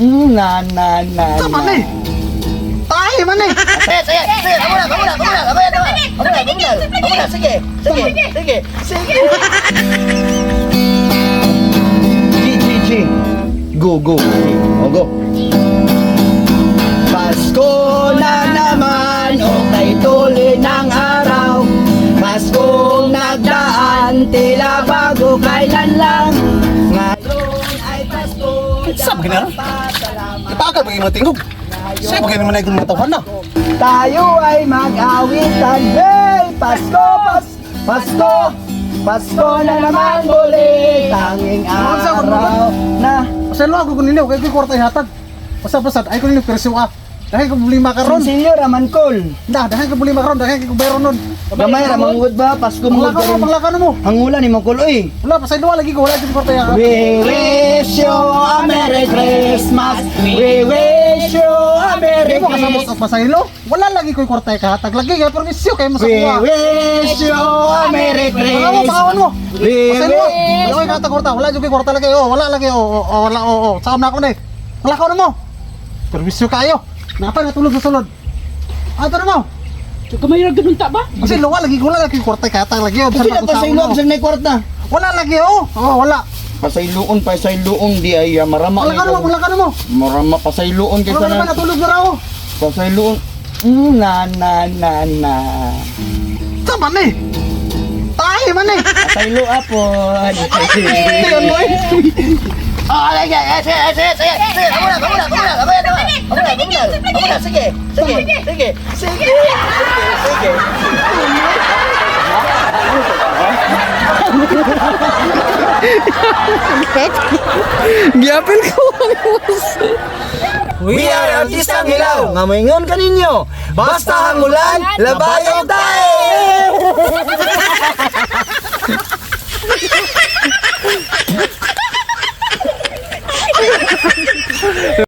Na. Tama na eh. Tayo man eh. Sige. Ako na. Sige. G. Go. O, go. Pasko na naman, okay tuloy ng araw. Paskong nagdaan, tila bago kailan lang. Ngayon ay Pasko. Saan ba ginaran? Ipakal ba yung mga tingog? Saan ba ginaran naman ay kung matawahan na? Tayo ay mag-awitan. Hey! Pasko na naman muli. Tanging araw na. Pasalo ako kung niliw, kaya ko kwarta ihatag. Pasad, ay ko niliw, persiw ka. Dahil ko buli makaron. Sinsilyo raman kol. Dahil ko buli makaron, dahil ko bayron nun. Gamay ramang wood ba? Pasko mo Panglaka mo. Hangulan ni mo kol oy. Wala, pasalo lagi ko, wala dito kwarta ihatag. We wish you a Merry Christmas. We wish you a Merry Hindi mo kasama Christmas. sa pasahilo? Wala lagi ko yung kwarta ihatag. Lagi kaya permisyo kayo We masakuha. wish you a Merry Pakawan mo. Christmas. We Pasahilo mo. wish. Wala ko yung kwarta. Wala yung kwarta lagi. Wala lagi. Wala. Sakam na ako na eh. Wala ka na mo. Permisyo kayo. Napa natulog sa sulod. Ato na mo. Kamay ra ganun ta ba? Kasi wala lagi. Wala lagi yung kwarta ihatag lagi. Kasi na pasaylo ang sa kwarta. Wala lagi. Wala. Pasayloon di ay marama Wala ka na mo. marama pasayloon Wala kaysa ka naman na natulog na raw. pasayloon Na. Tama na eh. Tayo man eh. Pasaylo apon. Tingnan mo eh. Sige. Giyapin ko. We are Artistang Hilaw. Ngamingon ka ninyo. Basta hangulan, labayon tayo!